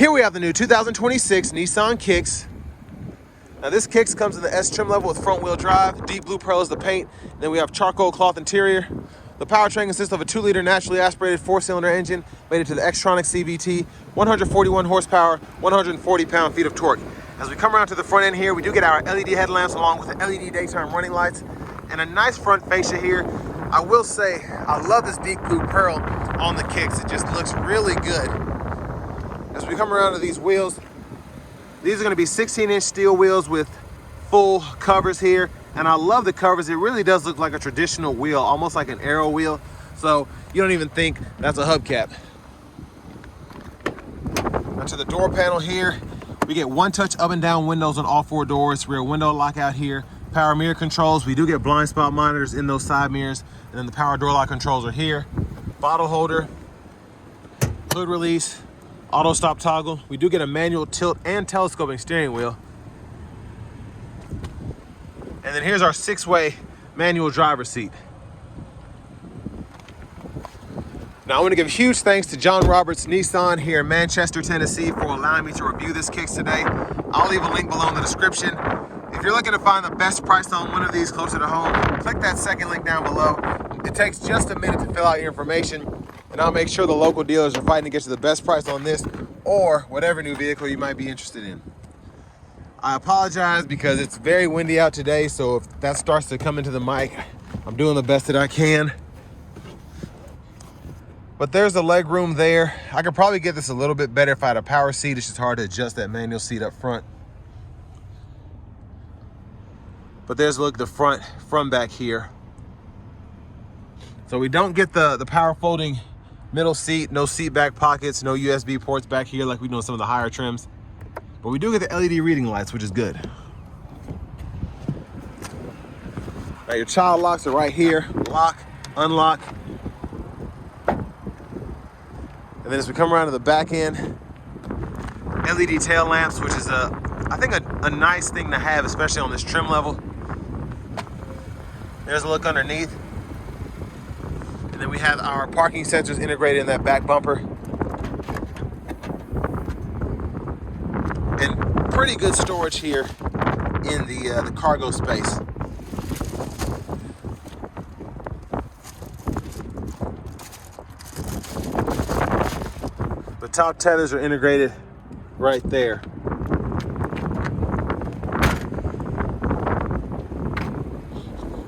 Here we have the new 2026 Nissan Kicks. Now this Kicks comes in the S trim level with front wheel drive. Deep blue pearl is the paint. Then we have charcoal cloth interior. The powertrain consists of a 2-liter naturally aspirated 4-cylinder engine mated to the Xtronic CVT, 141 horsepower, 140 pound-feet of torque. As we come around to the front end here, we do get our LED headlamps along with the LED daytime running lights and a nice front fascia here. I will say, I love this deep blue pearl on the Kicks. It just looks really good. As we come around to these wheels, these are gonna be 16-inch steel wheels with full covers here. And I love the covers. It really does look like a traditional wheel, almost like an aero wheel. So you don't even think that's a hubcap. Now to the door panel here, we get one-touch up and down windows on all 4 doors, rear window lockout here, power mirror controls. We do get blind spot monitors in those side mirrors, and then the power door lock controls are here. Bottle holder, hood release, auto stop toggle. We do get a manual tilt and telescoping steering wheel. And then here's our 6-way manual driver's seat. Now I want to give huge thanks to John Roberts Nissan here in Manchester, Tennessee for allowing me to review this Kicks today. I'll leave a link below in the description. If you're looking to find the best price on one of these closer to home, click that second link down below. It takes just a minute to fill out your information, and I'll make sure the local dealers are fighting to get you the best price on this or whatever new vehicle you might be interested in. I apologize because it's very windy out today, so if that starts to come into the mic, I'm doing the best that I can. But there's the leg room there. I could probably get this a little bit better if I had a power seat. It's just hard to adjust that manual seat up front. But there's a look at the front from back here. So we don't get the power folding middle seat, no seat back pockets, no USB ports back here like we do in some of the higher trims. But we do get the LED reading lights, which is good. Now your child locks are right here. Lock, unlock. And then as we come around to the back end, LED tail lamps, which is I think a nice thing to have, especially on this trim level. There's a look underneath. And then we have our parking sensors integrated in that back bumper. And pretty good storage here in the cargo space. The top tethers are integrated right there.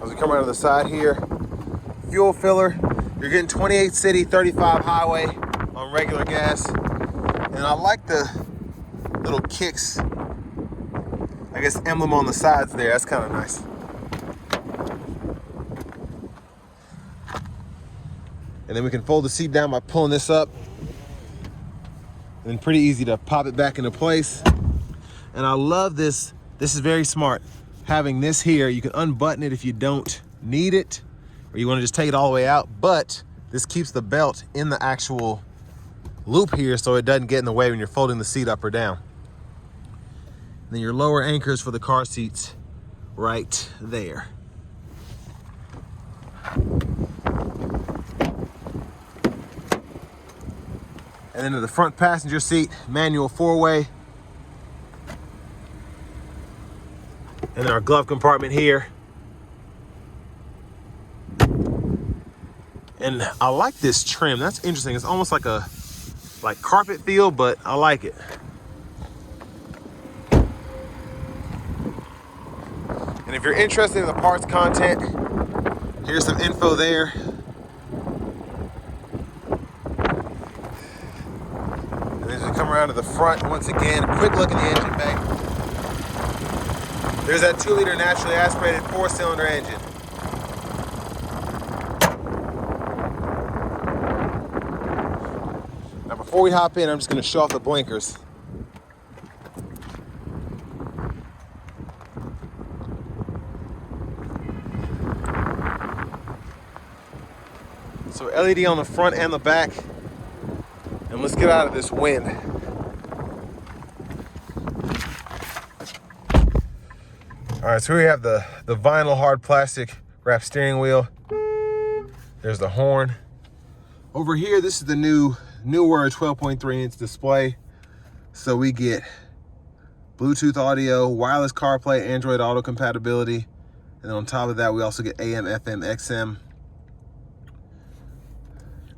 As we come around to the side here, fuel filler, you're getting 28 city, 35 highway on regular gas. And I like the little Kicks, I guess, emblem on the sides there. That's kind of nice. And then we can fold the seat down by pulling this up. And pretty easy to pop it back into place. And I love this. This is very smart. Having this here, you can unbutton it if you don't need it, or you want to just take it all the way out. But this keeps the belt in the actual loop here so it doesn't get in the way when you're folding the seat up or down. And then your lower anchors for the car seats right there. And then to the front passenger seat, manual 4-way. And then our glove compartment here. And I like this trim. That's interesting. It's almost like a carpet feel, but I like it. And if you're interested in the parts content, here's some info there. And as we come around to the front, once again, a quick look at the engine bay. There's that 2-liter naturally aspirated 4-cylinder engine. Now before we hop in, I'm just gonna show off the blinkers. So LED on the front and the back. And let's get out of this wind. All right, so we have the vinyl hard plastic wrap steering wheel. There's the horn. Over here, this is the newer 12.3-inch display So we get Bluetooth audio, wireless CarPlay, Android Auto compatibility. And then on top of that, we also get AM, FM, XM.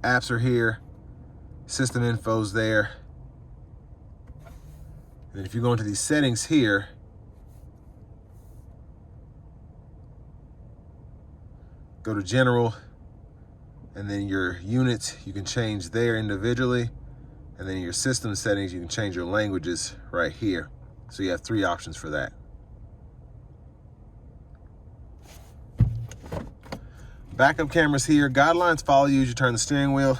Apps are here. System info's there. And if you go into these settings here, go to general, and then your units, you can change there individually. And then your system settings, you can change your languages right here. So you have 3 options for that. Backup cameras here. Guidelines follow you as you turn the steering wheel.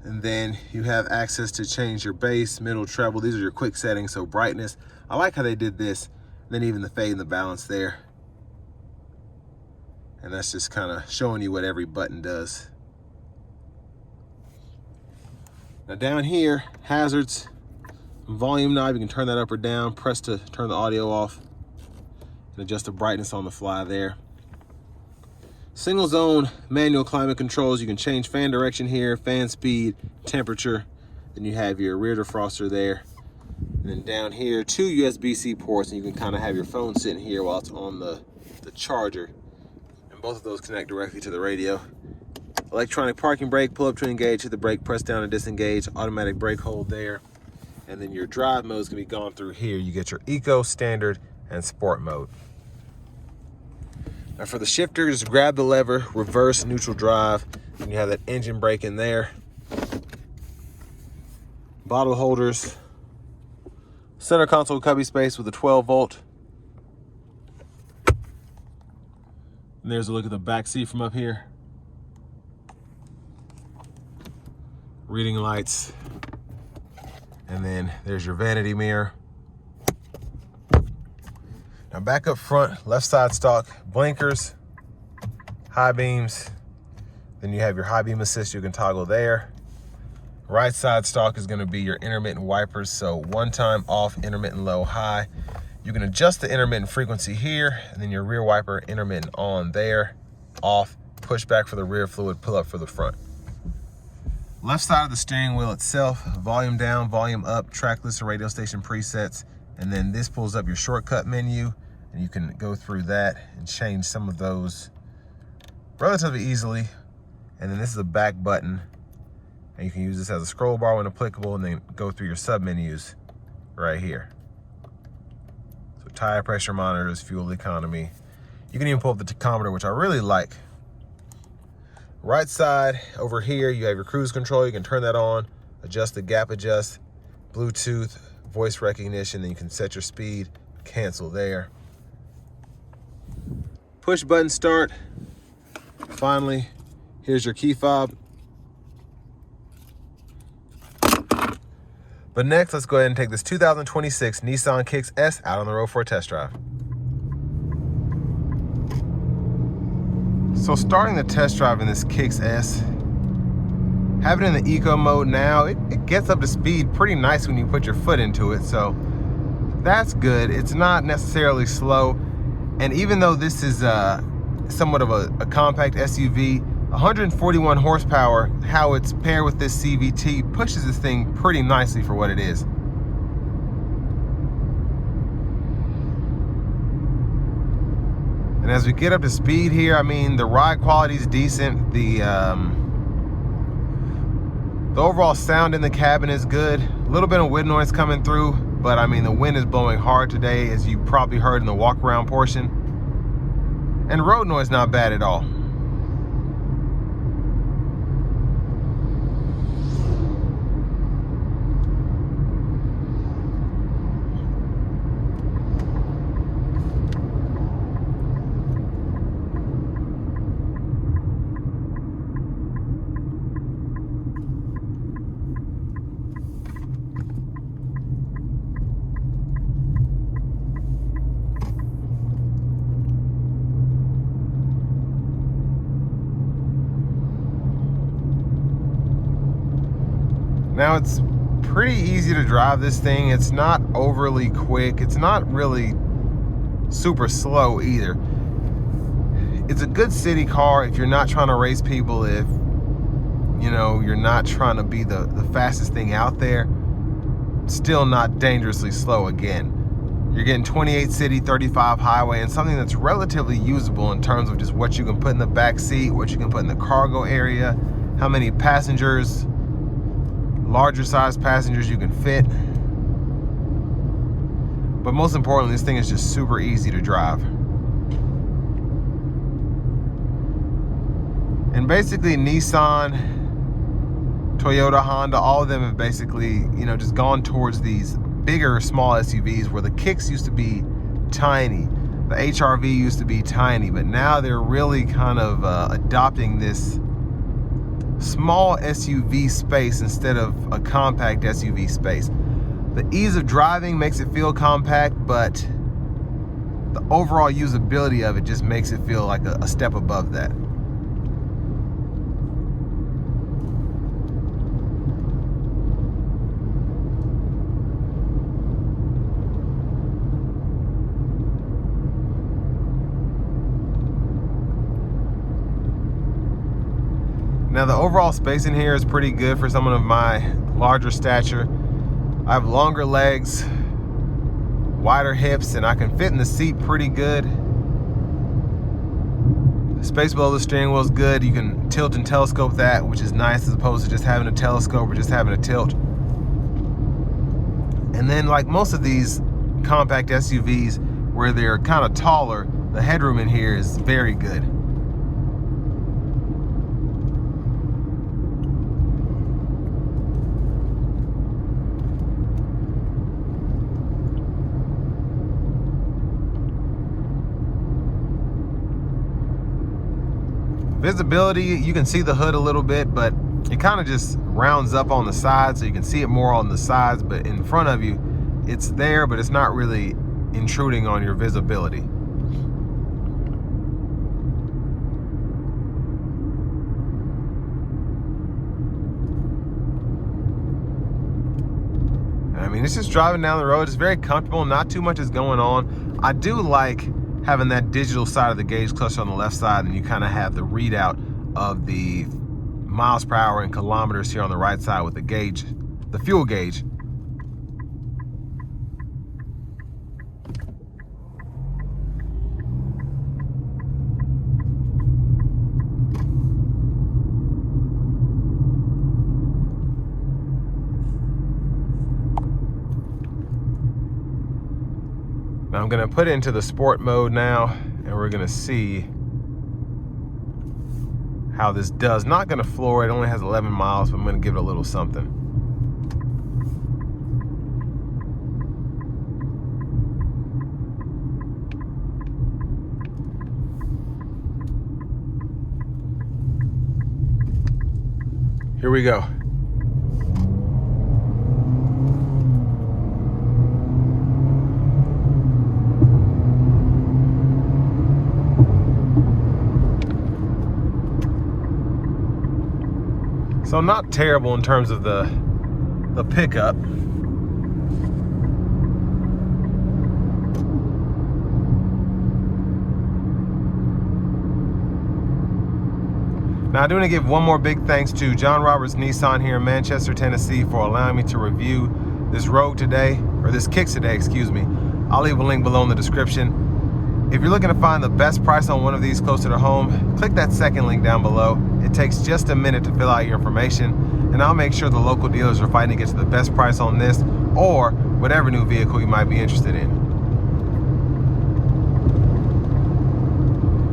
And then you have access to change your bass, middle, treble. These are your quick settings, so brightness. I like how they did this. Then even the fade and the balance there. And that's just kind of showing you what every button does. Now down here, hazards, volume knob, you can turn that up or down, press to turn the audio off, and adjust the brightness on the fly there. Single zone manual climate controls, you can change fan direction here, fan speed, temperature. Then you have your rear defroster there. And then down here, 2 USB-C ports, and you can kind of have your phone sitting here while it's on the charger. And both of those connect directly to the radio. Electronic parking brake, pull up to engage, hit the brake, press down to disengage, automatic brake hold there. And then your drive modes can be gone through here. You get your Eco, Standard, and Sport mode. Now for the shifter, just grab the lever, reverse, neutral drive, and you have that engine brake in there. Bottle holders, center console cubby space with a 12 volt. And there's a look at the back seat from up here. Reading lights. And then there's your vanity mirror. Now back up front, left side stock, blinkers, high beams. Then you have your high beam assist, you can toggle there. Right side stock is gonna be your intermittent wipers. So 1 time off, intermittent low, high. You can adjust the intermittent frequency here, and then your rear wiper, intermittent on there, off, push back for the rear fluid, pull up for the front. Left side of the steering wheel itself, volume down, volume up, track list and radio station presets. And then this pulls up your shortcut menu, and you can go through that and change some of those relatively easily. And then this is a back button, and you can use this as a scroll bar when applicable, and then go through your sub menus right here. So tire pressure monitors, fuel economy. You can even pull up the tachometer, which I really like. Right side over here, you have your cruise control. You can turn that on, adjust the gap adjust, Bluetooth, voice recognition, then you can set your speed, cancel there. Push button start. Finally, here's your key fob. But next, let's go ahead and take this 2026 Nissan Kicks S out on the road for a test drive. So starting the test drive in this Kicks S, have it in the eco mode now, it gets up to speed pretty nice when you put your foot into it, so that's good. It's not necessarily slow, and even though this is somewhat of a compact SUV, 141 horsepower, how it's paired with this CVT pushes this thing pretty nicely for what it is. And as we get up to speed here, I mean, the ride quality is decent. The overall sound in the cabin is good. A little bit of wind noise coming through, but I mean, the wind is blowing hard today, as you probably heard in the walk around portion. And road noise not bad at all. Now it's pretty easy to drive this thing. It's not overly quick. It's not really super slow either. It's a good city car if you're not trying to race people, if you know, you're not trying to be the fastest thing out there, still not dangerously slow again. You're getting 28 city, 35 highway, and something that's relatively usable in terms of just what you can put in the back seat, what you can put in the cargo area, how many passengers, larger size passengers you can fit. But most importantly, this thing is just super easy to drive. And basically Nissan, Toyota, Honda, all of them have basically, you know, just gone towards these bigger small SUVs where the Kicks used to be tiny. The HR-V used to be tiny, but now they're really kind of adopting this small SUV space instead of a compact SUV space. The ease of driving makes it feel compact, but the overall usability of it just makes it feel like a step above that. Now the overall space in here is pretty good for someone of my larger stature. I have longer legs, wider hips, and I can fit in the seat pretty good. The space below the steering wheel is good. You can tilt and telescope that, which is nice as opposed to just having a telescope or just having a tilt. And then like most of these compact SUVs where they're kind of taller, the headroom in here is very good. Visibility, you can see the hood a little bit, but it kind of just rounds up on the sides, so you can see it more on the sides, but in front of you, it's there, but it's not really intruding on your visibility. I mean, it's just driving down the road. It's very comfortable. Not too much is going on. I do like having that digital side of the gauge cluster on the left side, and you kind of have the readout of the miles per hour and kilometers here on the right side with the gauge, the fuel gauge. Now I'm gonna put it into the sport mode now, and we're gonna see how this does. Not gonna floor it, only has 11 miles, but I'm gonna give it a little something. Here we go. So not terrible in terms of the pickup. Now I do want to give one more big thanks to John Roberts Nissan here in Manchester, Tennessee for allowing me to review this Rogue today, or this Kicks today, excuse me. I'll leave a link below in the description. If you're looking to find the best price on one of these closer to home, click that second link down below. It takes just a minute to fill out your information, and I'll make sure the local dealers are fighting to get to the best price on this or whatever new vehicle you might be interested in.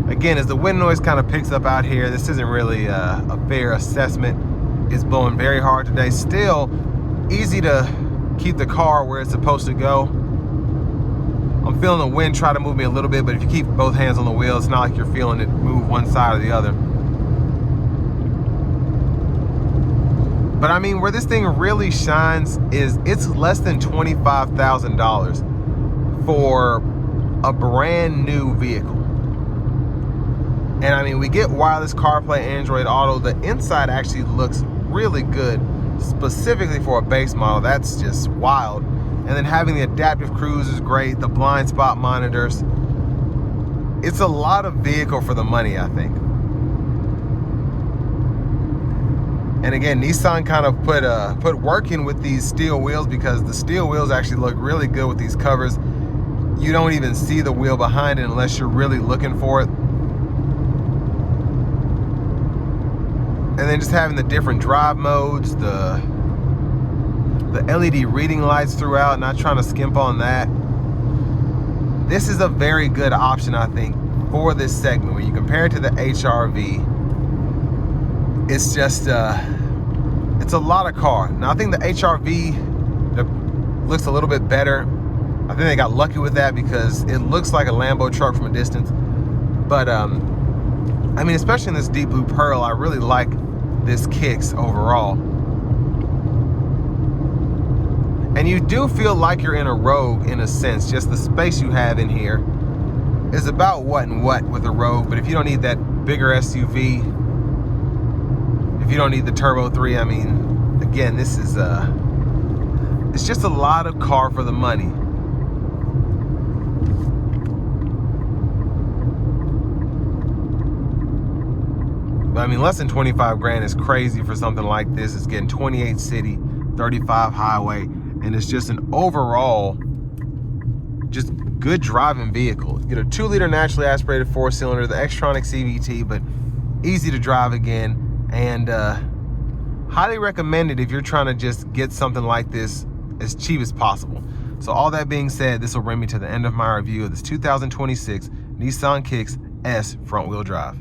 Again, as the wind noise kind of picks up out here, this isn't really a fair assessment. It's blowing very hard today. Still easy to keep the car where it's supposed to go. I'm feeling the wind try to move me a little bit, but if you keep both hands on the wheel, it's not like you're feeling it move one side or the other. But I mean, where this thing really shines is it's less than $25,000 for a brand new vehicle. And I mean, we get wireless CarPlay, Android Auto. The inside actually looks really good, specifically for a base model. That's just wild. And then having the adaptive cruise is great, the blind spot monitors. It's a lot of vehicle for the money, I think. And again, Nissan kind of put work in with these steel wheels, because the steel wheels actually look really good with these covers. You don't even see the wheel behind it unless you're really looking for it. And then just having the different drive modes, the LED reading lights throughout, not trying to skimp on that. This is a very good option, I think, for this segment. When you compare it to the HRV, it's just, it's a lot of car. Now, I think the HRV looks a little bit better. I think they got lucky with that because it looks like a Lambo truck from a distance. But, I mean, especially in this deep blue pearl, I really like this Kicks overall. And you do feel like you're in a Rogue in a sense. Just the space you have in here is about what and what with a Rogue. But if you don't need that bigger SUV, if you don't need the Turbo 3, I mean, again, this is it's just a lot of car for the money. But I mean, less than 25 grand is crazy for something like this. It's getting 28 city, 35 highway, and it's just an overall just good driving vehicle. You get a 2-liter naturally aspirated 4-cylinder, the Xtronic CVT, but easy to drive again. And highly recommended if you're trying to just get something like this as cheap as possible. So all that being said, this will bring me to the end of my review of this 2026 Nissan Kicks S front-wheel drive.